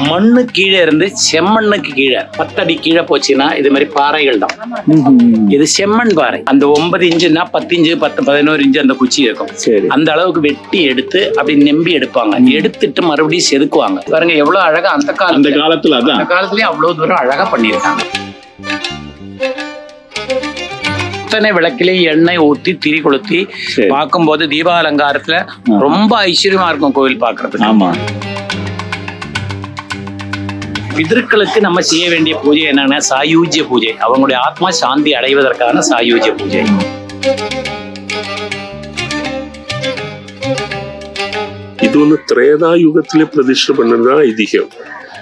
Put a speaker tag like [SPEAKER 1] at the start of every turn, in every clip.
[SPEAKER 1] மண்ணு கீழே இருந்து செம்மண்ணுக்கு கீழே 10 அடி கீழே போச்சுன்னா இது மாதிரி பாறைகள் தான். இது செம்மண் பாறை. அந்த 9 இன்ச்சுன்னா 10 இன்ச்சு 11 இன்ச்சு அந்த குச்சி இருக்கும். அந்த அளவுக்கு வெட்டி எடுத்து அப்படி நம்பி எடுப்பாங்க. எடுத்துட்டு மறுபடியும் செதுக்குவாங்க. பாருங்க எவ்வளவு அழகா அந்த காலத்துலயே அவ்வளவு தூரம் அழகா பண்ணிருக்காங்க. அத்தனை விளக்கிலேயே எண்ணெய் ஊத்தி திரி கொளுத்தி பார்க்கும்போது தீபாலங்காரத்துல ரொம்ப ஐஸ்வர்யமா இருக்கும் கோவில் பாக்குறதுக்கு. ஆமா, பிதர்களுக்கு நம்ம செய்ய வேண்டிய பூஜை என்னன்னா சாயூஜ்ய பூஜை. அவங்களுடைய ஆத்மா சாந்தி அடைவதற்கான சாயூஜ்ய பூஜை.
[SPEAKER 2] இது ஒன்று திரேதா யுகத்திலே பிரதிஷ்டை பண்ணதுதான் ஐதீகம்.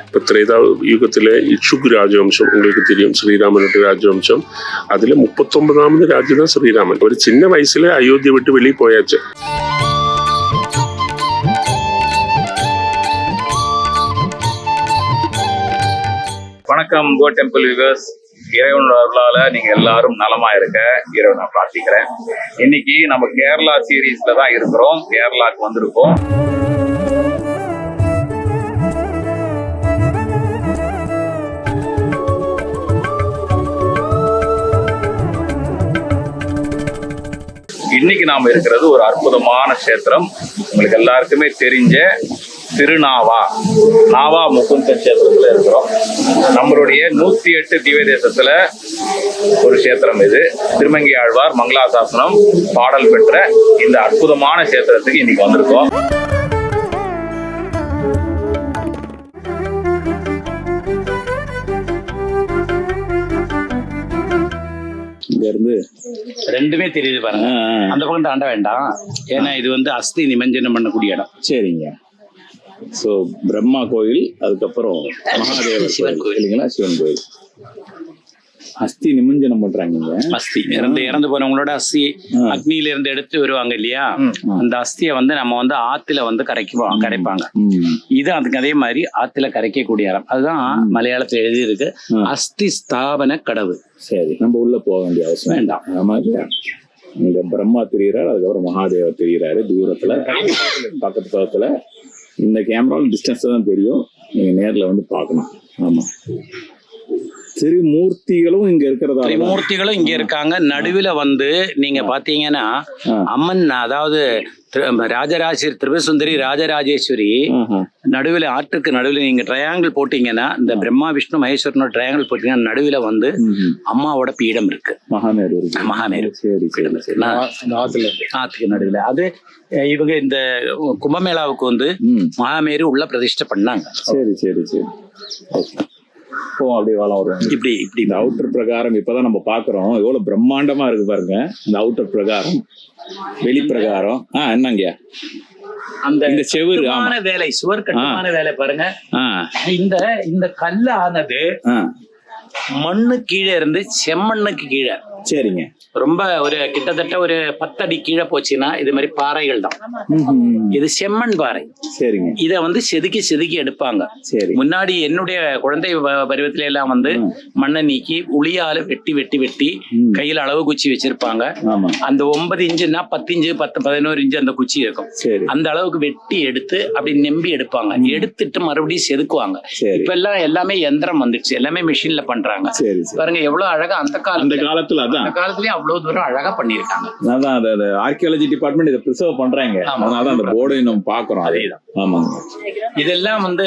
[SPEAKER 2] இப்போ திரேதா யுகத்தில் இட்சுக்கு ராஜவம்சம் உங்களுக்கு தெரியும், ஸ்ரீராமனுடைய ராஜவம்சம். அதில் 39வது ராஜு தான் ஸ்ரீராமன். ஒரு சின்ன வயசுல அயோத்தியை விட்டு வெளியே போயாச்சு.
[SPEAKER 3] வணக்கம் கோ டெம்பிள் வியூவர்ஸ். இறைவனோட அருளால நீங்க எல்லாரும் நலமா இருக்க இறைவனை பிரார்த்திக்கிறேன். இன்னைக்கு நம்ம கேரளா சீரீஸ்ல தான் இருக்கிறோம். கேரளாக்கு வந்திருக்கோம். இன்னைக்கு நாம இருக்கிறது ஒரு அற்புதமான கஷேத்திரம். உங்களுக்கு எல்லாருக்குமே தெரிஞ்ச திருநாவா முகுந்தன் கஷேத்திரத்துல இருக்கிறோம். நம்மளுடைய 108 திவ்ய தேசத்துல ஒரு கஷேத்திரம் இது. திருமங்கை ஆழ்வார் மங்களாசாசனம் பாடல் பெற்ற இந்த அற்புதமான கஷேத்திரத்துக்கு இன்னைக்கு வந்திருக்கோம்.
[SPEAKER 1] இருந்து ரெண்டுமே தெரியுது பாருங்க. அந்த பக்கம் தாண்ட வேண்டாம், ஏன்னா இது வந்து அஸ்தி நிமஞ்சனம் பண்ணக்கூடிய இடம்.
[SPEAKER 4] சரிங்க. ஸோ பிரம்மா கோயில், அதுக்கப்புறம் மகாதேவர் சிவன் கோயில் இல்லைங்களா? சிவன் கோயில். அஸ்தி நிமஞ்சனம் பண்றாங்க.
[SPEAKER 1] அஸ்தி இறந்து போனவங்களோட அஸ்தி அக்னியில இருந்து எடுத்து வருவாங்க இல்லையா, அந்த அஸ்தியை வந்து நம்ம வந்து ஆத்துல வந்து கரைப்பாங்க. இது அதுக்கு அதே மாதிரி ஆத்துல கரைக்கக்கூடிய இடம். அதுதான் மலையாளத்துல எழுதி இருக்கு, அஸ்தி ஸ்தாபன கடவு.
[SPEAKER 4] சரி, நம்ம உள்ள போக வேண்டிய அவசியம் வேண்டாம். ஆமா, இங்க பிரம்மா தெரிகிறார், அதுக்கப்புறம் மகாதேவர் தெரிகிறாரு தூரத்துல, பக்கத்துல. இந்த கேமராவில் டிஸ்டன்ஸ் தான் தெரியும், நீங்க நேர்ல வந்து பார்க்கணும். ஆமா, திரிமூர்த்திகளும் இங்க இருக்கிறதா?
[SPEAKER 1] திரிமூர்த்திகளும் இங்க இருக்காங்க. நடுவில் வந்து நீங்க பாத்தீங்கன்னா அம்மன், அதாவது திரிபுரசுந்தரி ராஜராஜேஸ்வரி நடுவில், ஆற்றுக்கு நடுவில் நீங்க ட்ரையாங்கிள் போட்டீங்கன்னா, இந்த பிரம்மா விஷ்ணு மகேஸ்வரனோட ட்ரையாங்கிள் போட்டீங்கன்னா நடுவில் வந்து அம்மாவோட பீடம் இருக்கு. மகாமேரு ஆற்றுக்கு நடுவில். அது இவங்க இந்த கும்பமேளாவுக்கு வந்து மகாமேரு உள்ள பிரதிஷ்டை பண்ணாங்க.
[SPEAKER 4] சரி சரி சரி. அப்படியே வளம் வரும். இப்படி இந்த அவுட்டர் பிரகாரம் இப்பதான் நம்ம பாக்குறோம். எவ்வளவு பிரம்மாண்டமா இருக்கு பாருங்க இந்த அவுட்டர் பிரகாரம். வெளி பிரகாரம் என்னங்க
[SPEAKER 1] அந்த செவுரு வேலை, சுவர் கட்டுமான வேலை பாருங்க. இந்த கல்லு ஆனது மண்ணு கீழே இருந்து செம்மண்ணுக்கு கீழே.
[SPEAKER 4] சரிங்க.
[SPEAKER 1] ரொம்ப ஒரு கிட்டத்தட்ட ஒரு 10 அடி கீழே போச்சுன்னா இது மாதிரி பாறைகள் தான். இது செம்மண் பாறை.
[SPEAKER 4] சரிங்க.
[SPEAKER 1] இத வந்து செதுக்கி எடுப்பாங்க.
[SPEAKER 4] சரி.
[SPEAKER 1] முன்னாடி என்னுடைய குழந்தை பருவத்தில எல்லாம் வந்து மண்ணை நீக்கி உளியால வெட்டி கையில அளவு குச்சி வச்சிருப்பாங்க. அந்த 9 இன்ச்சுன்னா 10 இன்ச்சு 11 இன்ச்சு அந்த குச்சி இருக்கும். அந்த அளவுக்கு வெட்டி எடுத்து அப்படி நம்பி எடுப்பாங்க. எடுத்துட்டு மறுபடியும் செதுக்குவாங்க. இப்ப எல்லாம் எல்லாமே யந்திரம் வந்துடுச்சு, எல்லாமே மிஷின்ல பண்றாங்க. பாருங்க எவ்வளவு அழகா அந்த காலத்துலயே அவ்வளவு தூரம் அழகா பண்ணிருக்காங்க.
[SPEAKER 4] அதான் ஆர்கியாலஜி டிபார்ட்மெண்ட் இதை பிரிசர்வ் பண்றாங்க. அதனால அந்த போர்டை நம்ம பாக்குறோம். அதேதான். ஆமாங்க. இதெல்லாம்
[SPEAKER 1] வந்து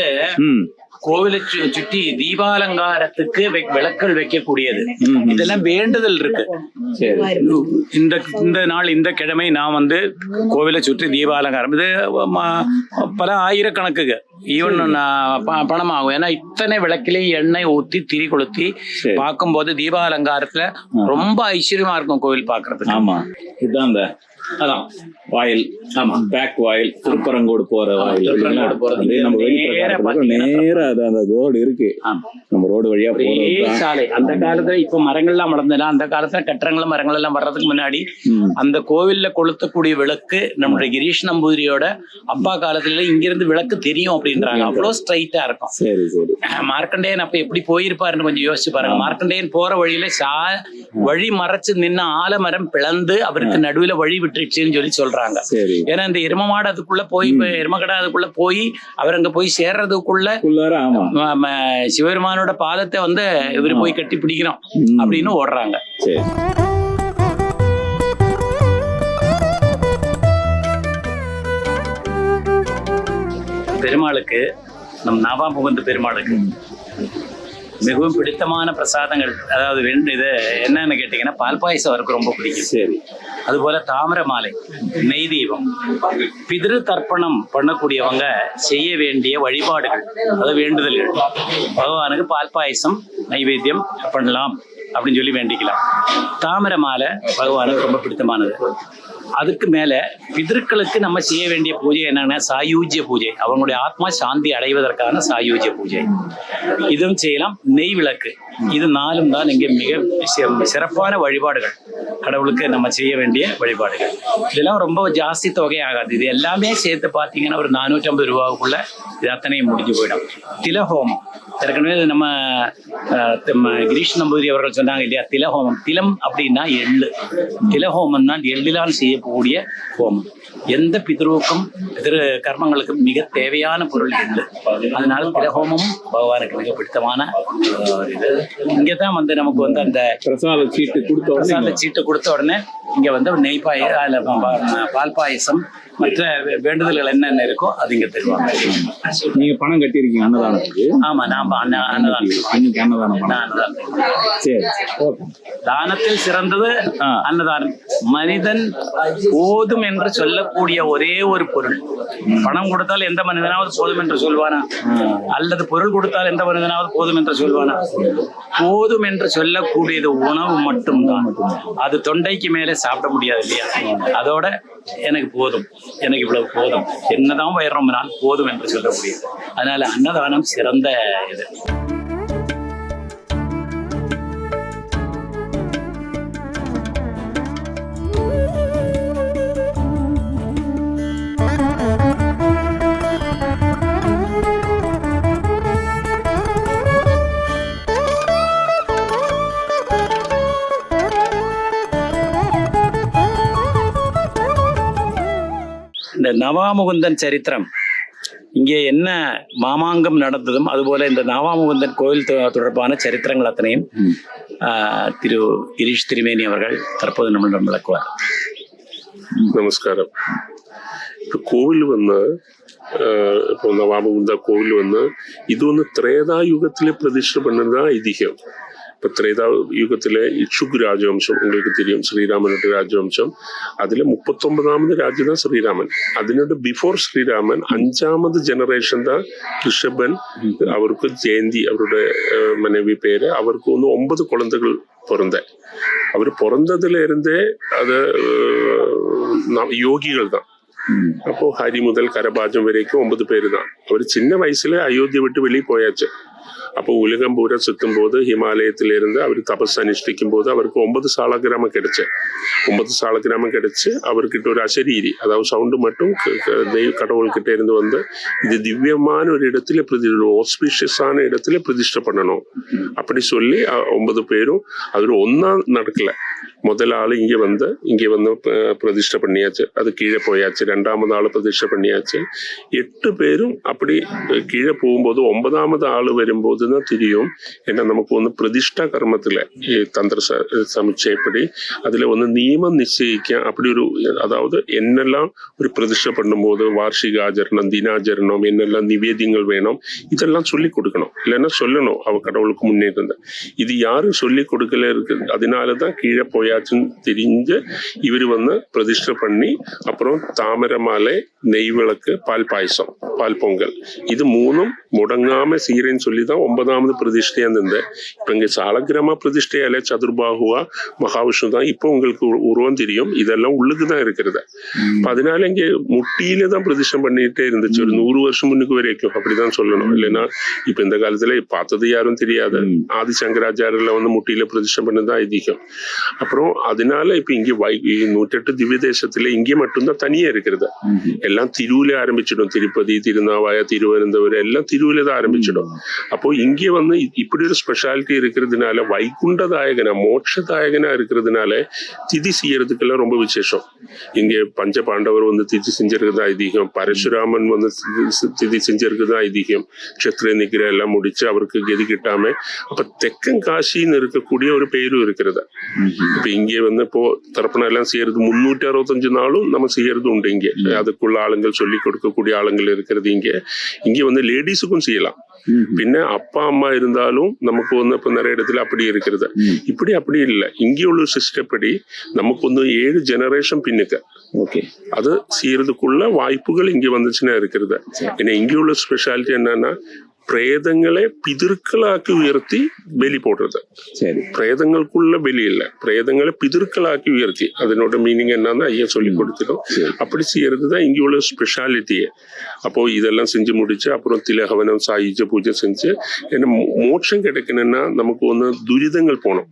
[SPEAKER 1] கோவிலை சுற்றி தீபாலங்காரத்துக்கு விளக்குகள் வைக்கக்கூடியது. இதெல்லாம் வேண்டுதல் இருக்கு. இந்த நாள் இந்த கிழமை நான் வந்து கோவிலை சுற்றி தீபாலங்காரம், இது பல ஆயிரக்கணக்குக்கு ஈவன் பணம் ஆகும். ஏன்னா இத்தனை விளக்கிலேயே எண்ணெய் ஊத்தி திரி கொளுத்தி பார்க்கும்போது தீபாலங்காரத்துல ரொம்ப ஐஸ்வர்யமா இருக்கும் கோவில் பாக்குறதுக்கு.
[SPEAKER 4] ஆமா, இதுதான் அந்த அதான் வாயில். ஆமா, பேக் வாயில், திருப்பரங்கோடு போற வாயில். நேரா அந்த ரோடு இருக்கு, நம்ம ரோடு வழியா
[SPEAKER 1] சாலை. அந்த காலத்துல இப்ப மரங்கள்லாம் வளர்ந்ததுன்னா, அந்த காலத்துல கட்டடங்கள் மரங்கள் எல்லாம் வர்றதுக்கு முன்னாடி அந்த கோவில்ல கொளுத்தக்கூடிய விளக்கு நம்மளுடைய கிரீஷ் நம்பூதிரியோட அப்பா காலத்துல இங்கிருந்து விளக்கு தெரியும் அப்படின்றாங்க. அவ்வளவு ஸ்ட்ரைட்டா இருக்கும்.
[SPEAKER 4] சரி சரி.
[SPEAKER 1] மார்க்கண்டேயன் அப்ப எப்படி போயிருப்பாருன்னு கொஞ்சம் யோசிச்சு பாருங்க. மார்க்கண்டேயன் போற வழியில வழி மறைச்சு நின்ன ஆலமரம் பிளந்து அவருக்கு நடுவில் வழி விட்டு கட்டுச்சுன்னு சொல்லி சொல்றாங்க.
[SPEAKER 4] சரி.
[SPEAKER 1] ஏன்னா இந்த எரும மாடு அதுக்குள்ள போய் எருமக்கடை அதுக்குள்ள போய் அவர் அங்க போய் சேர்றதுக்குள்ள சிவபெருமானோட பாதத்தை வந்து இவரு போய் கட்டி பிடிக்கிறோம் அப்படின்னு ஓடுறாங்க.
[SPEAKER 4] சரி.
[SPEAKER 1] பெருமாளுக்கு நம் நவாமுகுந்த பெருமாளுக்கு மிகவும் பிடித்தமான பிரசாதங்கள், அதாவது இது என்னன்னு கேட்டீங்கன்னா பால் பாயசம் அவருக்கு ரொம்ப பிடிக்கும்.
[SPEAKER 4] சரி.
[SPEAKER 1] அதுபோல தாமரை மாலை, நெய் தீபம், பிதிரு தர்ப்பணம் பண்ணக்கூடியவங்க செய்ய வேண்டிய வழிபாடுகள், அதாவது வேண்டுதல்கள், பகவானுக்கு பால் பாயசம் நைவேத்தியம் பண்ணலாம் அப்படின்னு சொல்லி வேண்டிக்கலாம். தாமரை மாலை பகவானுக்கு ரொம்ப பிடித்தமானது. அதுக்கு மேல பிதர்களுக்கு நம்ம செய்ய வேண்டிய பூஜை என்னன்னா சாயூஜ்ய பூஜை, அவங்களுடைய ஆத்மா சாந்தி அடைவதற்கான சாயூஜ்ய பூஜை, இதுவும் செய்யலாம். நெய் விளக்கு, இது 4 தான் இங்கே மிக சிறப்பான வழிபாடுகள், கடவுளுக்கு நம்ம செய்ய வேண்டிய வழிபாடுகள். இதெல்லாம் ரொம்ப ஜாஸ்தி தொகை ஆகாது. இது எல்லாமே சேர்த்து பார்த்தீங்கன்னா ஒரு 450 ரூபாவுக்குள்ள இது அத்தனையும் முடிஞ்சு போயிடும். திலஹோமம் ஏற்கனவே நம்ம கிரீஷ் நம்பூதிரி அவர்கள் சொன்னாங்க இல்லையா, திலஹோமம். திலம் அப்படின்னா எள்ளு, திலஹோமம் தான் எள்ளிலால் செய்யக்கூடிய ஹோமம். எந்த பித்ருவுக்கும் பிதிரு கர்மங்களுக்கும் மிக தேவையான பொருள் எள்ளு. அதனால திலஹோமம் பகவானுக்கு மிக பிடித்தமான இது. இங்கதான் வந்து நமக்கு வந்து அந்த
[SPEAKER 4] பிரசாத
[SPEAKER 1] சீட்டு கொடுத்த உடனே இங்க வந்து நெய் பால் பாயசம் மற்ற வேண்டுதல்கள் என்னென்ன இருக்கோ அது இங்க தருவாங்க.
[SPEAKER 4] நீங்க பணம் கட்டியிருக்கீங்க அன்னதானத்துக்கு?
[SPEAKER 1] ஆமா, நாம அன்னதானம்.
[SPEAKER 4] சரி.
[SPEAKER 1] தானத்தில் சிறந்தது அன்னதானம். மனிதன் போதும் என்று சொல்லக்கூடிய ஒரே ஒரு பொருள். பணம் கொடுத்தால் எந்த மனிதனாவது போதும் என்று சொல்வானா? அல்லது பொருள் கொடுத்தால் எந்த மனிதனாவது போதும் என்று சொல்வானா? போதும் என்று சொல்லக்கூடியது உணவு மட்டும்தான். அது தொண்டைக்கு மேலே சாப்பிட முடியாது இல்லையா? அதோட எனக்கு போதும், எனக்கு இவ்வளவு போதும், என்னதான் வயிறு ரொம்ப நாள் போதும் என்று சொல்ல முடியாது. அதனால அன்னதானம் சிறந்த இது. இந்த நவாமுகுந்தன் சரித்திரம், இங்கே என்ன மாமாங்கம் நடந்ததும் அதுபோல இந்த நவாமுகுந்தன் கோயில் தொடர்பான சரித்திரங்கள் அத்தனையும் திரு கிரீஷ் திருமேனி அவர்கள் தற்போது நம்மளிடம் விளக்குவார்.
[SPEAKER 2] நமஸ்காரம். இப்போ கோவில் இப்போ நவாமுகுந்த கோவில் இது திரேதாயுகத்திலே பிரதிஷ்டை பண்ணதுதான் ஐதீகம். இப்போ திரேதாயுகத்துல இட்சுக் ராஜவம்சம் உங்களுக்கு தெரியும், ஸ்ரீராமனோட ராஜவம்சம். அதுல 39வது ராஜு தான் ஸ்ரீராமன். அதனோட பிஃபோர் ஸ்ரீராமன் 5வது ஜெனரேஷன் தான் ரிஷபன். அவருக்கு ஜெயந்தி அவரோட மனைவி பேரு. அவருக்கு 9 குழந்தைகள் பிறந்த. அவர் பிறந்ததுல இருந்தே அது யோகிகள் தான். அப்போ ஹரி முதல் கரபாஜம் வரைக்கும் 9 பேரு தான். அவர் சின்ன வயசுல அயோத்தியை விட்டு வெளியே போயாச்சு. அப்போ உலகம் பூரா சுத்தும் போது ஹிமாலயத்திலிருந்து அவர் தபஸ் அனுஷ்டிக்கும் போது அவருக்கு 9 சாலக்கிராமம் கிடைச்சு. 9 சாலக்கிராமம் கிடைச்சு அவர்கிட்ட ஒரு அசரீரி, அதாவது சவுண்டு மட்டும் கடவுள்கிட்ட இருந்து இது திவ்யமான ஒரு இடத்துல ஆஸ்பிஷியஸான இடத்துல பிரதிஷ்டை பண்ணணும் அப்படி சொல்லி 9 பேரும் அது ஒன்னா நடக்கல. முதல் ஆளு இங்க வந்து பிரதிஷ்டை பண்ணியாச்சு. அது கீழே போயாச்சு. 2வது ஆளு பிரதிஷ்டை பண்ணியாச்சு. 8 பேரும் அப்படி கீழே போகும்போது 9வது ஆளு வரும்போதுதான் தெரியும். ஏன்னா நமக்கு பிரதிஷ்டா கர்மத்துல தந்திர சமுச்சயப்படி அதுல நியமம் நிச்சயிக்க அப்படி ஒரு, அதாவது என்னெல்லாம் ஒரு பிரதிஷ்டை பண்ணும்போது வார்ஷிக ஆச்சரணம், தினாச்சரணம், என்னெல்லாம் நிவேதியங்கள் வேணும் இதெல்லாம் சொல்லி கொடுக்கணும். இல்லைன்னா சொல்லணும் அவ கடவுளுக்கு முன்னே இருந்த. இது யாரும் சொல்லி கொடுக்கல இருக்கு. அதனாலதான் கீழே போயாச்சுன்னு தெரிஞ்சு இவரு பிரதிஷ்டை பண்ணி அப்புறம் தாமரை மாலை, நெய் விளக்கு, பால் பாயசம், பால் பொங்கல், இது 3ம் முடங்காம சீரன்னு சொல்லிதான் 9வது பிரதிஷ்டையா இருந்தேன். இப்ப இங்க சாலக்கிராம பிரதிஷ்டையால சதுர்பாகுவா மகாவிஷ்ணு தான் இப்போ உங்களுக்கு உருவம் தெரியும். இதெல்லாம் உள்ளுக்குதான் இருக்கிறது. அதனால இங்க முட்டியில தான் பிரதிஷ்டை பண்ணிட்டே இருந்துச்சு ஒரு 100 வருஷம் முன்னுக்கு வரைக்கும். அப்படிதான் சொல்லணும். இல்லைன்னா இப்ப இந்த காலத்துல பார்த்தது யாரும் தெரியாது. ஆதி சங்கராச்சாரியில முட்டியில பிரதிஷ்டை பண்ணதான் ஐதீகம். அப்புறம் அப்புறம் அதனால இப்ப இங்க 108 திவ்ய தேசத்துல இங்கே மட்டும்தான் தனியா இருக்கிறது. எல்லாம் திருவிழா ஆரம்பிச்சிடும். திருப்பதி, திருநாவாய, திருவனந்தபுரம் எல்லாம் திருவிழா தான் ஆரம்பிச்சிடும். அப்போ இங்கே வந்து இப்படி ஒரு ஸ்பெஷாலிட்டி இருக்கிறதுனால, வைகுண்டதாயகனா மோட்சதாயகனா இருக்கிறதுனால திதி செய்யறதுக்கெல்லாம் ரொம்ப விசேஷம். இங்கே பஞ்ச பாண்டவர் வந்து திதி செஞ்சிருக்குது ஐதீகம், பரசுராமன் வந்து திதி செஞ்சிருக்குது ஐதீகம், சத்திர நிகிர எல்லாம் முடிச்சு அவருக்கு கதி கிட்டாம. அப்ப தெக்கன் காசின்னு இருக்கக்கூடிய ஒரு பேரும் இருக்கிறது. இப்ப இங்கே வந்து இப்போ தரப்பணம் எல்லாம் செய்யறது 365 நாளும் நம்ம செய்யறது உண்டு. இங்க அதுக்குள்ள ஆளுங்கள் சொல்லி கொடுக்கக்கூடிய ஆளுங்கள் இருக்கிறது. இங்க வந்து லேடிஸுக்கும் செய்யலாம். பின்ன அப்பா அம்மா இருந்தாலும் நமக்கு வந்து இப்ப நிறைய இடத்துல அப்படி இருக்கிறது. அப்படி இல்லை. இங்கே உள்ள சிஸ்டம் படி நமக்கு வந்து 7 ஜெனரேஷன் பின்னுக்கு அது செய்யறதுக்குள்ள வாய்ப்புகள் இங்க வந்துச்சுன்னா இருக்கிறது. ஏன்னா இங்கே உள்ள ஸ்பெஷாலிட்டி என்னன்னா, பிரேதங்களை பிதிர்களாக்கி உயர்த்தி பலி போடுறது. பிரேதங்களுக்குள்ள பலி இல்லை, பிரேதங்களை பிதிர்களாக்கி உயர்த்தி. அதனோட மீனிங் என்னன்னா ஐயா சொல்லி கொடுத்துடும். அப்படி செய்யறதுதான் இங்க உள்ள ஸ்பெஷாலிட்டியே. அப்போ இதெல்லாம் செஞ்சு முடிச்சு அப்புறம் திலகவனம் சாயுஜ பூஜை செஞ்சு, ஏன்னா மோட்சம் கிடைக்கணும்னா நமக்கு வந்து துரிதங்கள் போகணும்.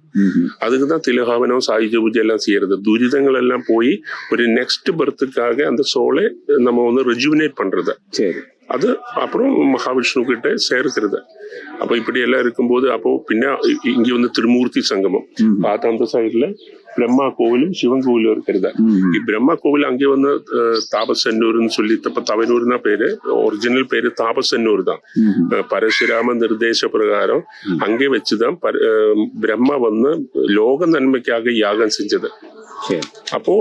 [SPEAKER 2] அதுக்குதான் திலகவனம் சாயுஜ பூஜை எல்லாம் செய்யறது. துரிதங்கள் எல்லாம் போய் ஒரு நெக்ஸ்ட் பர்த்துக்காக அந்த சோலை நம்ம வந்து ரெஜுவினேட் பண்றது. அது அப்புறம் மகாவிஷ்ணு கிட்ட சேர்க்கிறது. அப்ப இப்படி எல்லாம் இருக்கும்போது அப்போ பின்ன இங்க வந்து திருமூர்த்தி சங்கமம் பார்த்தா அந்த சைடுல பிரம்மா கோவிலும் சிவன் கோவிலும் இருக்கிறது. பிரம்மா கோவில் அங்கே வந்து தாபசன்னூர்னு சொல்லி, இப்ப தவனூர்னா பேரு, ஒரிஜினல் பேரு தாபசன்னூர் தான். பரசுராம நிர்தேச பிரகாரம் அங்கே வச்சுதான் பிரம்மா வந்து லோக நன்மைக்காக யாகம் செஞ்சது. அப்போ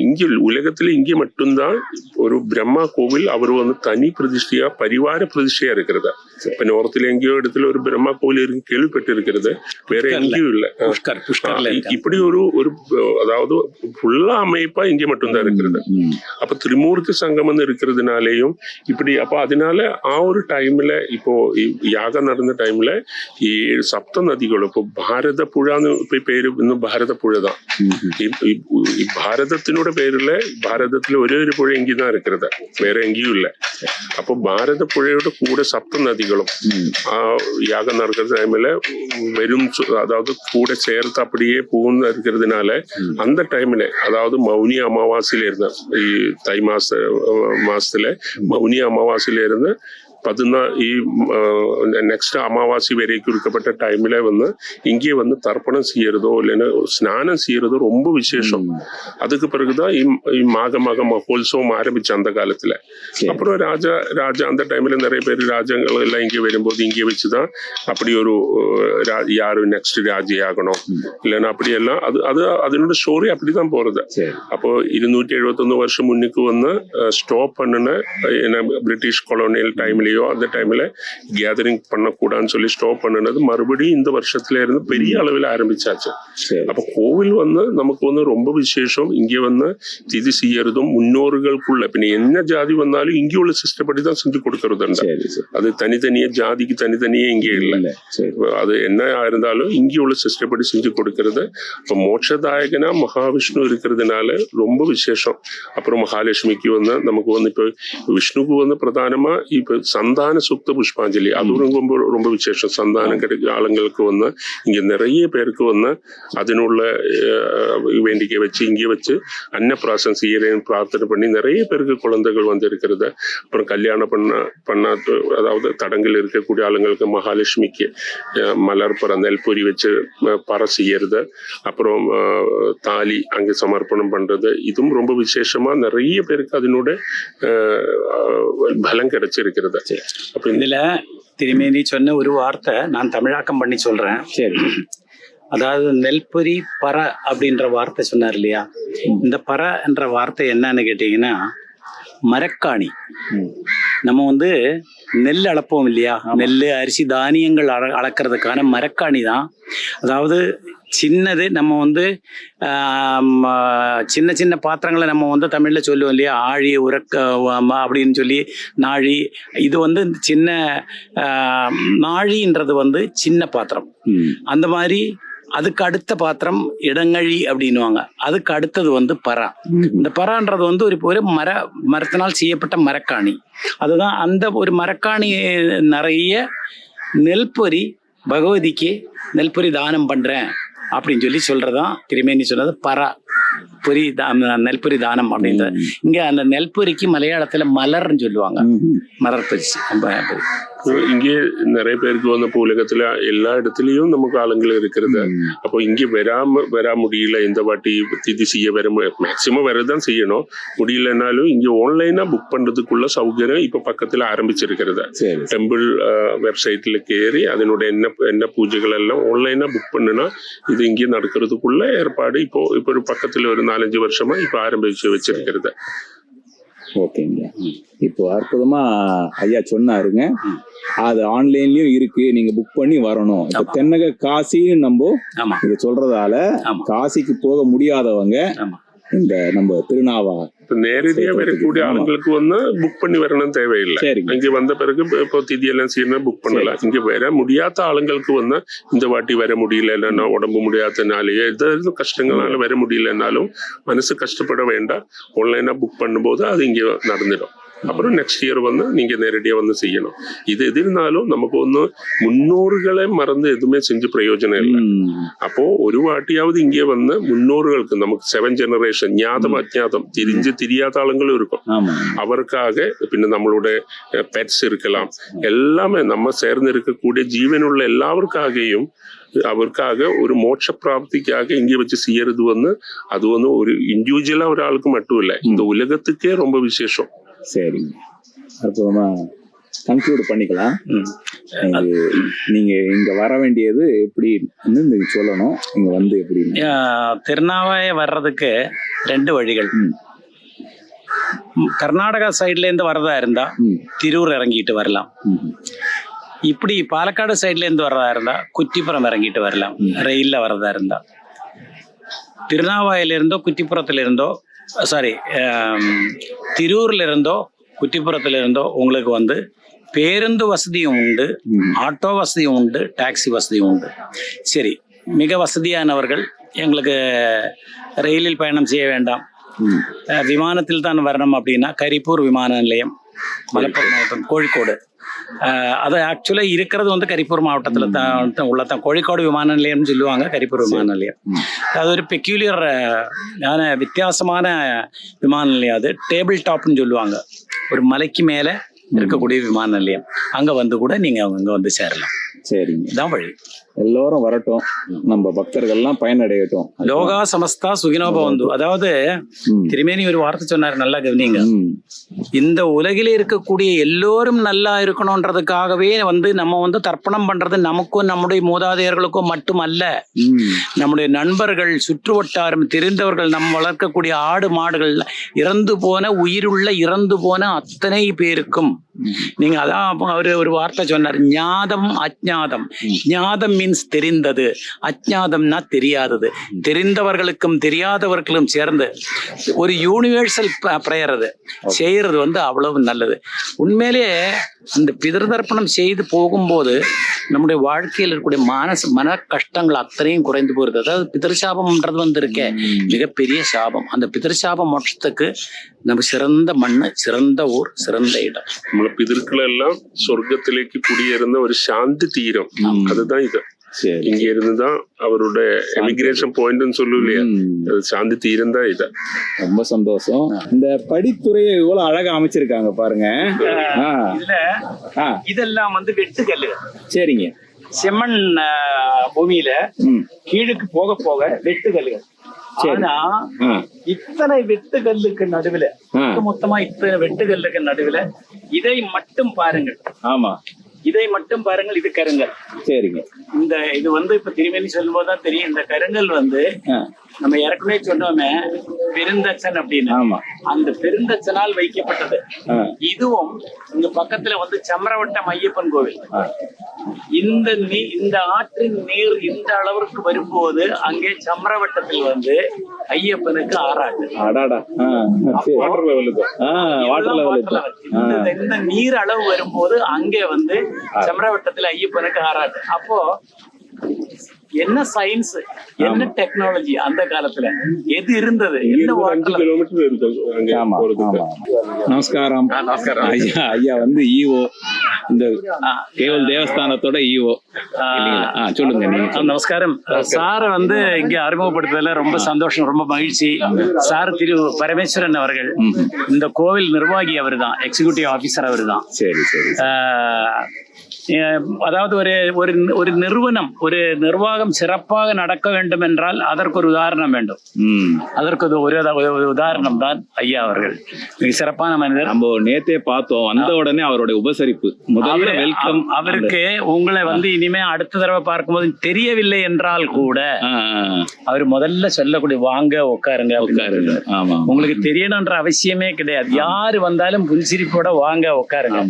[SPEAKER 2] இங்க உலகத்துல இங்கே மட்டும்தான் ஒரு பிரம்மா கோவில் அவர் வந்து தனி பிரதிஷ்டையா பரிவார பிரதிஷ்டையா இருக்கிறது. இப்ப நார்த்ல எங்கேயோ இடத்துல ஒரு பிரம்மா கோவில் இருக்கு கேள்விப்பட்டு இருக்கிறது, வேற எங்கேயும் இல்ல. இப்படி ஒரு அதாவது ஃபுல்லா அமைப்பா இங்கே மட்டும்தான் இருக்கிறது. அப்ப திரிமூர்த்தி சங்கமம் இருக்கிறதுனாலேயும் இப்படி. அப்ப அதனால ஒரு டைம்ல இப்போ யாகம் நடந்த டைம்ல சப்த நதிகளும் இப்போ பாரத புழான்னு பேரு இன்னும் பாரத புழை தான். பாரதத்தினோட பேருல பாரதத்துல ஒரே ஒரு புழை இங்கதான் இருக்கிறது, வேற எங்கேயும் இல்லை. அப்போ பாரத புழையோட கூட சப்த நதிகளும் யாகம் நடக்கிற டைம்ல வெறும் அதாவது கூட சேர்த்து அப்படியே பூந்து இருக்கிறதுனால அந்த டைம்ல அதாவது மௌனி அமாவாசையில இருந்த தை மாசத்துல மௌனி அமாவாசையில இருந்து நெக்ஸ்ட் அமாவாசை வரைக்கும் இருக்கப்பட்ட டைம்ல வந்து இங்கே வந்து தர்ப்பணம் செய்யறதோ இல்லைன்னா ஸ்நானம் செய்யறதோ ரொம்ப விசேஷம். அதுக்கு பிறகுதான் மாக மகோத்சவம் ஆரம்பிச்சு அந்த காலத்துல. அப்புறம் ராஜா அந்த டைம்ல நிறைய பேர் ராஜாங்கள் எல்லாம் இங்கே வரும்போது இங்கே வச்சுதான் அப்படி ஒரு யாரு நெக்ஸ்ட் ராஜி ஆகணும் இல்லைன்னா அப்படி எல்லாம் அது அதனோட ஸ்டோரி அப்படிதான் போறது. அப்போ 271 வருஷம் முன்னுக்கு வந்து ஸ்டாப் பண்ணுன பிரிட்டிஷ் கொலோனியல் டைம்லயே அந்த டைம்ல கேதரிங் பண்ணக்கூடாதுன்னு சொல்லி ஸ்டாப் பண்ணது மறுபடியும் இந்த வருஷத்துல இருந்து பெரிய அளவில் ஆரம்பிச்சாச்சு. அப்ப கோவில் வந்து நமக்கு வந்து ரொம்ப விசேஷம். இங்க வந்து திதி செய்யறதும் முன்னோர்களுக்குள்ள பின்ன என்ன ஜாதி வந்தாலும் இங்கே உள்ள சிஸ்டம் படி தான் செஞ்சு கொடுக்கறது. அது தனித்தனியே ஜாதிக்கு தனித்தனியே இங்கே இல்லை. அது என்ன இருந்தாலும் இங்கே உள்ள சிஸ்டம் படி செஞ்சு கொடுக்கறது. இப்ப மோட்சதாயகனா மகாவிஷ்ணு இருக்கிறதுனால ரொம்ப விசேஷம். அப்புறம் மகாலட்சுமிக்கு வந்து நமக்கு வந்து இப்ப விஷ்ணுக்கு வந்து பிரதானமா இப்ப சந்தான சுக்த புஷ்பாஞ்சலி அதுவும் ரொம்ப ரொம்ப விசேஷம். சந்தானம் கிடைக்கிற ஆளுங்களுக்கு வந்து இங்க நிறைய பேருக்கு வந்து அதனுள்ள வேண்டிக்கை வச்சு இங்கே வச்சு அன்னப்பிராசம் செய்யறேன்னு பிரார்த்தனை பண்ணி நிறைய பேருக்கு குழந்தைகள் வந்து இருக்கிறது. அப்புறம் கல்யாணம் பண்ண அதாவது தடங்கள் இருக்கக்கூடிய ஆளுங்களுக்கு மகாலட்சுமிக்கு மலர் நெல் பொறி வச்சு பற செய்யறது, அப்புறம் தாலி அங்கே சமர்ப்பணம் பண்றது, இதுவும் ரொம்ப விசேஷமா நிறைய பேருக்கு அதனோட பலம் கிடைச்சிருக்கிறது.
[SPEAKER 1] இதுல திருமேனி சொன்ன ஒரு வார்த்தை நான் தமிழாக்கம் பண்ணி சொல்றேன். அதாவது நெல்பொரி பற அப்படின்ற வார்த்தை சொன்னார் இல்லையா? இந்த பற என்ற வார்த்தை என்னன்னு கேட்டீங்கன்னா மரக்காணி. நம்ம வந்து நெல் அளப்போம் இல்லையா, நெல் அரிசி தானியங்கள் அளக்கிறதுக்கான மரக்காணி தான். அதாவது சின்னது நம்ம வந்து சின்ன சின்ன பாத்திரங்களை நம்ம வந்து தமிழ்ல சொல்லுவோம் இல்லையா, ஆழி உரக்க அப்படின்னு சொல்லி நாழி. இது வந்து சின்ன நாழின்றது வந்து சின்ன பாத்திரம். அந்த மாதிரி அதுக்கு அடுத்த பாத்திரம் இடங்கழி அப்படின்னுவாங்க. அதுக்கு அடுத்தது வந்து பரா. இந்த பரான்றது வந்து ஒரு மரத்தினால் செய்யப்பட்ட மரக்காணி. அதுதான் அந்த ஒரு மரக்காணி நிறைய நெல்பொரி பகவதிக்கு நெல்பொரி தானம் பண்றேன் அப்படின்னு சொல்லி சொல்றதுதான் திருமேனி சொன்னது பொரி நெல்பொரி தானம் அப்படின்றது. இங்க அந்த நெல்பொரிக்கு மலையாளத்துல மலர்ன்னு சொல்லுவாங்க, மலர் பரிசு.
[SPEAKER 2] இங்கே நிறைய பேருக்கு வந்து உலகத்துல எல்லா இடத்துலயும் நமக்கு ஆளுங்கள் இருக்கிறது. அப்போ இங்க வர முடியல, இந்த வாட்டி இது செய்ய மேக்சிமம் வரதான் செய்யணும். முடியலனாலும் இங்க ஆன்லைனா புக் பண்றதுக்குள்ள சௌகரியம் இப்ப பக்கத்துல ஆரம்பிச்சிருக்கிறது. டெம்பிள் வெப்சைட்ல ஏறி அதனுடைய என்ன பூஜைகள் எல்லாம் ஆன்லைனா புக் பண்ணுனா இது இங்கே நடக்கிறதுக்குள்ள ஏற்பாடு இப்போ ஒரு பக்கத்துல ஒரு 4-5 வருஷமா இப்ப ஆரம்பிச்சு வச்சிருக்கிறது.
[SPEAKER 4] ஓகேங்க. இப்போ அற்புதமா ஐயா சொன்னாருங்க, அது ஆன்லைன்லயும் இருக்கு, நீங்க புக் பண்ணி வரணும். இப்ப தென்னக காசின்னு நம்ம இத சொல்றதால காசிக்கு போக முடியாதவங்க இந்த நம்ம திருநாவா
[SPEAKER 2] நேரடியா வரக்கூடிய ஆளுங்களுக்கு வந்து புக் பண்ணி வரணும் தேவையில்லை. இங்க வந்த பிறகு இப்போ திதியெல்லாம் செய்யணும் புக் பண்ணலாம். இங்க வர முடியாத ஆளுங்களுக்கு வந்து இந்த வாட்டி வர முடியலன்னா, உடம்பு முடியாதனாலேயே ஏதாவது கஷ்டங்களால வர முடியலன்னாலும் மனசு கஷ்டப்பட வேண்டாம். ஆன்லைனா புக் பண்ணும்போது அது இங்க நடந்துடும். அப்புறம் நெக்ஸ்ட் இயர் வந்து நீங்க நேரடியா வந்து செய்யணும். இது எது இருந்தாலும் நமக்கு ஒண்ணு முன்னோர்களை மறந்து எதுவுமே செஞ்சு பிரயோஜனம் இல்லை. அப்போ ஒரு வாட்டியாவது இங்கே வந்து முன்னோர்களுக்கு நமக்கு 7 ஜெனரேஷன் ஞாதம் அஜாதம் தெரியாத ஆளுங்களும் இருக்கும். அவருக்காக பின்ன நம்மளோட பெட்ஸ் இருக்கலாம், எல்லாமே நம்ம சேர்ந்து இருக்கக்கூடிய ஜீவனுள்ள எல்லாருக்காகவும் அவருக்காக ஒரு மோட்ச பிராப்திக்காக இங்கே வச்சு செய்யறது வந்து அது வந்து ஒரு இண்டிவிஜுவலா ஒரு ஆளுக்கு மட்டும் இல்லை, இந்த உலகத்துக்கே ரொம்ப விசேஷம்.
[SPEAKER 4] சரிங்க, அற்புதமா கன்க்ளூட் பண்ணிக்கலாம். நீங்க இங்க வர வேண்டியது எப்படின்னு நீங்க சொல்லணும். இங்க வந்து எப்படி
[SPEAKER 1] திருநாவாய வர்றதுக்கு 2 வழிகள். கர்நாடகா சைட்ல இருந்து வரதா இருந்தா திரூர் இறங்கிட்டு வரலாம். இப்படி பாலக்காடு சைட்ல இருந்து வர்றதா இருந்தா குட்டிப்புறம் இறங்கிட்டு வரலாம். ரயில்ல வரதா இருந்தா திருநாவாயில இருந்தோ குட்டிப்புறத்துல இருந்தோ திரூர்ல இருந்தோ குட்டிப்புறத்துல இருந்தோ உங்களுக்கு வந்து பேருந்து வசதியும் உண்டு, ஆட்டோ வசதியும் உண்டு, டாக்ஸி வசதியும் உண்டு. சரி, மிக வசதியானவர்கள் எங்களுக்கு ரயிலில் பயணம் செய்ய வேண்டாம், விமானத்தில் தான் வரணும் அப்படின்னா கரிப்பூர் விமான நிலையம், மலப்புரம் மாவட்டம், கோழிக்கோடு. அது ஆக்சுவலா இருக்கிறது வந்து கரிப்பூர் மாவட்டத்துல தான் உள்ளதான். கோழிக்கோடு விமான நிலையம்னு சொல்லுவாங்க, கரிப்பூர் விமான நிலையம். அது ஒரு பெக்யூலியர் வித்தியாசமான விமான நிலையம். அது டேபிள் டாப்னு சொல்லுவாங்க, ஒரு மலைக்கு மேல இருக்கக்கூடிய விமான நிலையம். அங்க வந்து கூட நீங்க அங்க வந்து சேரலாம்.
[SPEAKER 4] சரிங்க,
[SPEAKER 1] இதான் வழி.
[SPEAKER 4] எல்லாரும் வரட்டும், நம்ம பக்தர்கள்லாம் பயனடையட்டும்.
[SPEAKER 1] லோகா சமஸ்தா சுகினோ பவந்து. அதாவது திருமேனி ஒரு வார்த்தை சொன்னாரு, நல்லா கவனிங்க. இந்த உலகில இருக்கக்கூடிய எல்லோரும் நல்லா இருக்கணும்ன்றதுக்காகவே வந்து நம்ம வந்து தர்ப்பணம் பண்றது நமக்கும் நம்முடைய மூதாதையர்களுக்கும் மட்டுமல்ல, நம்முடைய நண்பர்கள், சுற்று வட்டாரம் தெரிந்தவர்கள், நம்ம வளர்க்கக்கூடிய ஆடு மாடுகள், இறந்து போன உயிருள்ள இறந்து போன அத்தனை பேருக்கும். நீங்க அதான் அவரு ஒரு வார்த்தை சொன்னார், ஞாதம் அஜ்ஞாதம். ஞாதம் மீன்ஸ் தெரிந்தது, அஜ்ஞாதம்னா தெரியாதது. தெரிந்தவர்களுக்கும் தெரியாதவர்களும் சேர்ந்து ஒரு யூனிவர்சல் பிரேயர் அது செய்யறது வந்து அவ்வளவு நல்லது. உண்மையிலேயே அந்த பிதர்தர்ப்பணம் செய்து போகும்போது நம்முடைய வாழ்க்கையில் இருக்கக்கூடிய மன கஷ்டங்கள் அத்தனையும் குறைந்து போகிறது. அதாவது பிதர்சாபம்ன்றது வந்து இருக்கே மிகப்பெரிய சாபம். அந்த பிதர்சாப மோட்சத்துக்கு நம்ம சிறந்த மண்ணு, சிறந்த ஊர், சிறந்த இடம்.
[SPEAKER 2] നമ്മളെ പിതൃക്കളെല്ലാം சொர்க்கத்திலேக்கு குடியிருந்த ஒரு சாந்தி தீரம். அதுதான் இது. இங்க இருந்துதான் அவரோட எமிகிரேஷன் பாயிண்ட்னு சொல்லும் இல்லையா, சாந்தி தீரம் தான் இது.
[SPEAKER 4] ரொம்ப சந்தோஷம். இந்த படித்துறையை இவ்வளவு அழகா அமைச்சிருக்காங்க பாருங்க.
[SPEAKER 1] இதெல்லாம் வந்து வெட்டுக்கல்லுகள்.
[SPEAKER 4] சரிங்க.
[SPEAKER 1] செம்மண் பூமியில கீழுக்கு போக போக வெட்டுக்கல்லுகள். ஆனா இத்தனை வெட்டுக்கல்லுக்கு நடுவுல, மொத்தமா இத்தனை வெட்டுக்கல்லுக்கு நடுவுல இதை மட்டும் பாருங்கள்.
[SPEAKER 4] ஆமா,
[SPEAKER 1] இதை மட்டும் பாருங்கள். இது கருங்கல்.
[SPEAKER 4] சரிங்க.
[SPEAKER 1] இது வந்து இப்ப திருமேனி சொல்லும் போதுதான் தெரியும், இந்த கருங்கல் வந்து நம்ம ஏற்கனவே சொன்னோமே பெருந்தச்சன் அப்படின்னு. அந்த பெருந்தச்சனால் வைக்கப்பட்டது. இதுவும் இங்க பக்கத்துல வந்து சமரவட்டம் ஐயப்பன் கோவில். இந்த ஆற்றின் நீர் இந்த அளவிற்கு வரும்போது அங்கே சமரவட்டத்தில் வந்து ஐயப்பனுக்கு ஆறாட்டு. இந்த நீர் அளவு வரும்போது அங்கே வந்து சமரவட்டத்தில் ஐயப்பனுக்கு ஆறாட்டு. அப்போ என்ன சயின்ஸ், என்ன டெக்னாலஜி அந்த காலத்துல எது இருந்தது, என்ன
[SPEAKER 2] 5 கிலோமீட்டர் இருக்கும் அங்க
[SPEAKER 4] ஆமா
[SPEAKER 2] போறதுக்கு.
[SPEAKER 4] ஆமா. நமஸ்காரம்.
[SPEAKER 1] நமஸ்காரம்.
[SPEAKER 4] ஐயா வந்து ஈஓ, இந்த கேவல் தேவஸ்தானத்தோட ஈஓ. சொல்லுங்க நீங்க.
[SPEAKER 1] நமஸ்காரம். சாரை வந்து இங்க அறிமுகப்படுத்துறதுல ரொம்ப சந்தோஷம், ரொம்ப மகிழ்ச்சி. சார் திரு பரமேஸ்வரன் அவர்கள், இந்த கோவில் நிர்வாகி அவர் தான், எக்ஸிகியூட்டிவ் ஆபீசர் அவர் தான்.
[SPEAKER 4] சரி சரி.
[SPEAKER 1] அதாவது ஒரு ஒரு ஒரு நிறுவனம், ஒரு நிர்வாகம் சிறப்பாக நடக்க வேண்டும் என்றால் அதற்கு ஒரு உதாரணம் வேண்டும். அதற்கு ஒரு உதாரணம் தான் ஐயா அவர்கள். மிக சிறப்பான மனிதர்.
[SPEAKER 4] நம்ம நேத்தே பார்த்தோம், வந்த உடனே அவருடைய உபசரிப்பு, முதல்ல வெல்கம்.
[SPEAKER 1] அவருக்கு உங்களை வந்து இனிமே அடுத்த தடவை பார்க்கும்போது தெரியவில்லை என்றால் கூட அவர் முதல்ல சொல்லக்கூடிய வாங்க உட்காருங்க.
[SPEAKER 4] ஆமா,
[SPEAKER 1] உங்களுக்கு தெரியணும்ன்ற அவசியமே கிடையாது. யாரு வந்தாலும் புன்சிரிப்போட வாங்க உட்காருங்க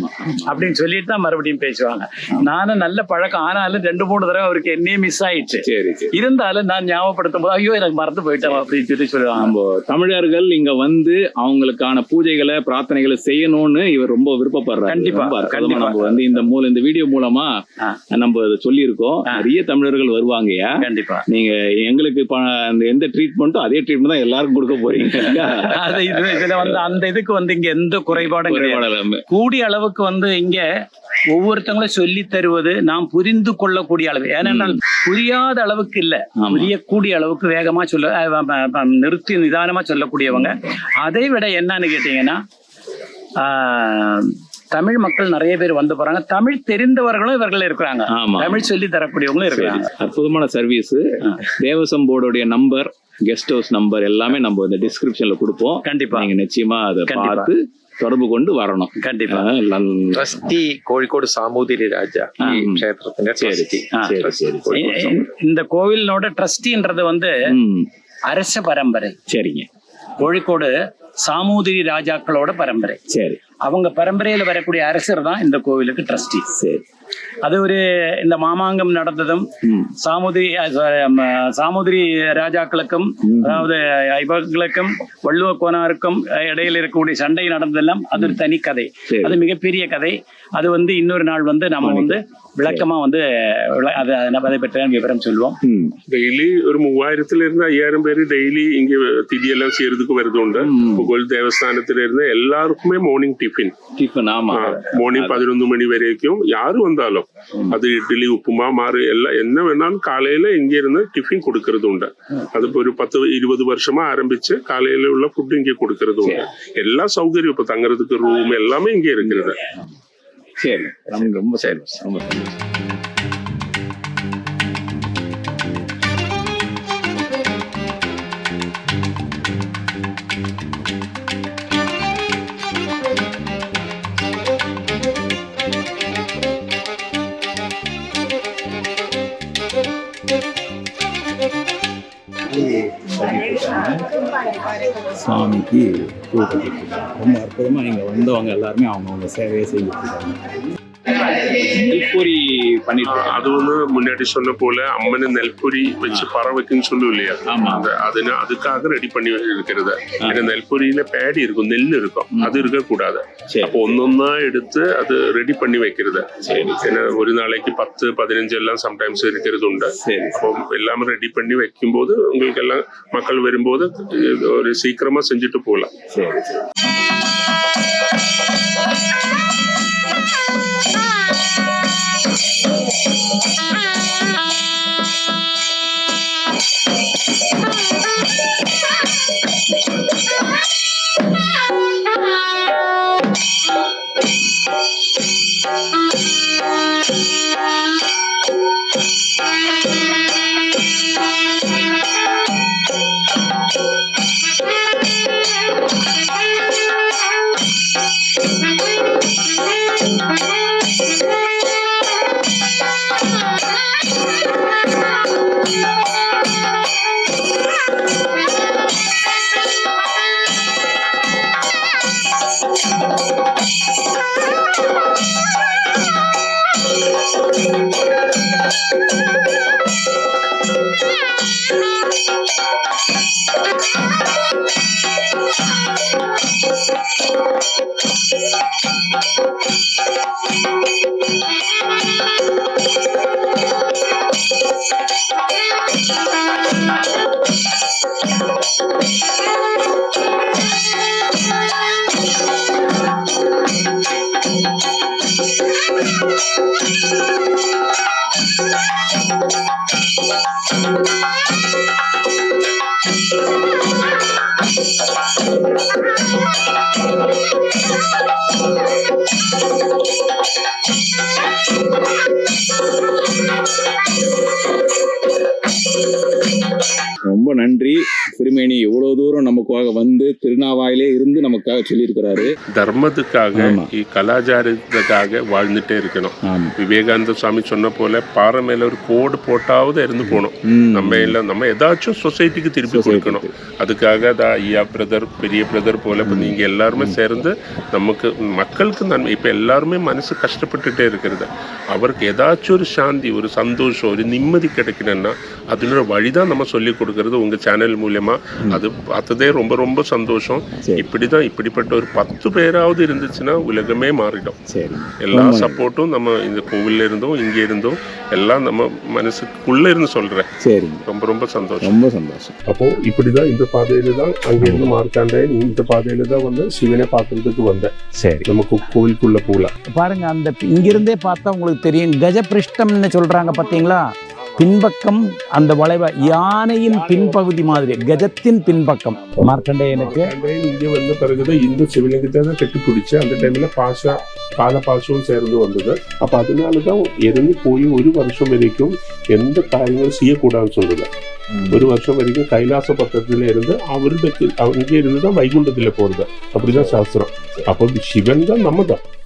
[SPEAKER 1] அப்படின்னு சொல்லிட்டு தான் மறுபடியும் பேசுவாங்க. நானும் நல்ல பழக்கம், ஆனாலும் 2-3 தடவை அவருக்கு என்னையே மிஸ் ஆயிடுச்சு. இருந்தாலும் நான் ஞாபகப்படுத்தும் போது ஐயோ எனக்கு மறந்து போயிட்டேன் அப்படின்னு சொல்லி சொல்லுவாங்க.
[SPEAKER 4] நம்ம தமிழர்கள் இங்க வந்து அவங்களுக்கான பூஜைகளை பிரார்த்தனைகளை செய்யணும்னு இவர் ரொம்ப விருப்பப்படுறாரு.
[SPEAKER 1] கண்டிப்பா
[SPEAKER 4] நம்ம வந்து இந்த வீடியோ மூலமா நம்ம சொல்லி இருக்கோம். நிறைய தமிழர்கள் வருவாங்கயா.
[SPEAKER 1] கண்டிப்பா
[SPEAKER 4] நீங்க எங்களுக்கு எந்த ட்ரீட்மெண்ட்டோ அதே ட்ரீட்மெண்ட் தான் எல்லாருக்கும் கொடுக்க போறீங்க.
[SPEAKER 1] இதுல வந்து அந்த இதுக்கு வந்து இங்க எந்த குறைபாடும் கிடையாது. கூடிய அளவுக்கு வந்து இங்க ஒவ்வொருத்தங்களும் சொல்லி தருவது நாம் புரிந்து கொள்ளக்கூடிய அளவு. ஏனென்றால் புரியாத அளவுக்கு இல்ல, புரியக்கூடிய அளவுக்கு வேகமா நிறுத்தி நிதானமா சொல்லக்கூடியவங்க. அதை விட என்னன்னு கேட்டீங்கன்னா, தமிழ் மக்கள் நிறைய பேர் வந்து போறாங்க. தமிழ் தெரிந்தவர்களும் இவர்கள் இருக்கிறாங்க, தமிழ் சொல்லி தரக்கூடியவங்களும் இருக்கிறாங்க.
[SPEAKER 4] அற்புதமான சர்வீஸ். தேவசம் போர்டுடைய நம்பர், கெஸ்ட் ஹவுஸ் நம்பர் எல்லாமே நம்ம இந்த டிஸ்கிரிப்ஷன்ல கொடுப்போம். கண்டிப்பா நீங்க நிச்சயமா அதை பார்த்து தொடர்பு கொண்டு வரணும்.
[SPEAKER 1] கண்டிப்பா.
[SPEAKER 5] ട്രസ്റ്റി കോഴിക്കോട് സാമൂതിരി രാജ ഈ ക്ഷേത്രത്തിന്റെ ട്രസ്റ്റി.
[SPEAKER 1] இந்த கோவிலோட ட்ரஸ்டின்றது வந்து அரச பரம்பரை.
[SPEAKER 4] சரிங்க.
[SPEAKER 1] கோழிக்கோடு சாமூதிரி ராஜாக்களோட பரம்பரை.
[SPEAKER 4] சரி.
[SPEAKER 1] அவங்க பரம்பரையில வரக்கூடிய அரசர் தான் இந்த கோவிலுக்கு ட்ரஸ்டி.
[SPEAKER 4] சரி.
[SPEAKER 1] அது ஒரு இந்த மாமாங்கம் நடந்ததும் சாமுதிரி ராஜாக்களுக்கும், அதாவது இவர்களுக்கும் வள்ளுவ கோனாருக்கும் இடையில இருக்கக்கூடிய சண்டை நடந்ததெல்லாம் அது ஒரு தனி கதை. அது மிகப்பெரிய கதை. அது வந்து இன்னொரு நாள் வந்து நம்ம வந்து விளக்கமா வந்து அதை பற்றிய விவரம் சொல்லுவோம்.
[SPEAKER 2] டெய்லி ஒரு 3000-5000 பேரு டெய்லி இங்க திதியெல்லாம் செய்யறதுக்கு வருதுண்டு. கோவில் தேவஸ்தானத்துல இருந்து எல்லாருக்குமே மார்னிங் டிஃபின். மார்னிங் 11 மணி வரைக்கும் யாரு வந்தாலும் அது இட்லி, உப்புமா, மாறு எல்லாம் என்ன வேணாலும் காலையில இங்க இருந்து டிஃபின் கொடுக்கறது உண்டு. அது ஒரு 10-20 வருஷமா ஆரம்பிச்சு காலையில உள்ள ஃபுட் இங்க கொடுக்கறது உண்டு. எல்லா சௌகரியம், இப்ப தங்குறதுக்கு ரூம் எல்லாமே இங்க இருக்கிறது.
[SPEAKER 4] சரி, ரொம்ப சரி, ரொம்ப சந்தோஷம். சாமிக்கு பூ கட்டிட்டு ரொம்ப அற்புதமா இங்க வந்தவங்க எல்லாருமே அவங்கவுங்க சேவையை செய்திருக்காங்க. நெல்பொரி பண்ணிட்டு
[SPEAKER 2] அது வந்து முன்னாடி சொன்ன போல அம்மனை நெல்பொரி வச்சு பற வைக்குன்னு சொல்லும் இல்லையா, அதுக்காக ரெடி பண்ணி இருக்கிறது. ஏன்னா நெல்பொரியில பேடி இருக்கும், நெல் இருக்கும், அது இருக்கக்கூடாது. அப்போ ஒன்னொன்னா எடுத்து அது ரெடி பண்ணி வைக்கிறது. ஏன்னா ஒரு நாளைக்கு 10-15 எல்லாம் சம்டைம்ஸ் இருக்கிறது உண்டு. அப்போ எல்லாமே ரெடி பண்ணி வைக்கும் போது உங்களுக்கு எல்லாம் மக்கள் வரும்போது ஒரு சீக்கிரமா செஞ்சுட்டு போகலாம்.
[SPEAKER 4] சரி. ரொம்ப நன்றி. திருமேனி இவ்வளவு தூரம் நமக்காக வந்து திருநாவாயிலே இருந்து நமக்காக சொல்லியிருக்கிறாரு.
[SPEAKER 2] தர்மத்துக்காக கலாச்சாரத்துக்காக வாழ்ந்துட்டே இருக்கணும். விவேகானந்த சுவாமி சொன்ன போல பாறை மேல ஒரு கோடு போட்டாவது இருந்து போகணும். நம்ம ஏதாச்சும் சொசைட்டிக்கு திருப்பி கொடுக்கணும். அதுக்காக ஐயா பிரதர், பெரிய பிரதர் போல இப்போ நீங்க எல்லாருமே சேர்ந்து நமக்கு மக்களுக்கு நன்மை. இப்போ எல்லாருமே மனசு கஷ்டப்பட்டுட்டே இருக்கிறது. அவருக்கு ஏதாச்சும் ஒரு சாந்தி, ஒரு சந்தோஷம், ஒரு நிம்மதி கிடைக்கணும்னா அதனோட வழிதான் நம்ம சொல்லி கொடுக்கறது உங்க சேனல் மூலமா. அது பார்த்ததே ரொம்ப ரொம்ப சந்தோஷம். இப்படிப்பட்ட ஒரு 10 பேராவது இருந்துச்சுன்னா உலகமே மாறிடும். எல்லா சப்போர்ட்டும் நம்ம இந்த கோவில்ல இருந்தும் இங்க இருந்தும் எல்லாம் நம்ம மனசுக்குள்ள இருந்து சொல்றேன். ரொம்ப ரொம்ப சந்தோஷம்.
[SPEAKER 4] ரொம்ப சந்தோஷம்.
[SPEAKER 2] அப்போ இப்படிதான் இந்த பாதையில தான் அங்கிருந்து மார்க்காண்டேன் இந்த பாதையில தான் வந்து சிவனை பார்க்கறதுக்கு வந்தேன். நமக்கு கோவிலுக்குள்ள போகல.
[SPEAKER 1] பாருங்க, அந்த இங்கிருந்தே பார்த்தா உங்களுக்கு தெரியும். கஜபிருஷ்டம்னு சொல்றாங்க பாத்தீங்களா? பின்பக்கம் அந்த வளைவ யானையின் பின்பகுதி மாதிரி, கஜத்தின் பின்பக்கம். மார்க்கண்டேயனுக்கு
[SPEAKER 2] இங்க வந்த பிறகுதான் இந்த சிவலிங்கத்தை தான் கட்டி பிடிச்சு அந்த டைம்ல பாசமும் சேர்ந்து வந்தது. அப்ப அதனாலதான் இறந்து போய் 1 வருஷம் வரைக்கும் எந்த காரியங்களும் செய்யக்கூடாதுன்னு சொல்றது. 1 வருஷம் வரைக்கும் கைலாச பத்திரத்துல இருந்து அவருக்கு அங்கே இருந்துதான் வைகுண்டத்துல போறது. அப்படிதான் சாஸ்திரம். அப்போ சிவன் தான் நம்ம தான்.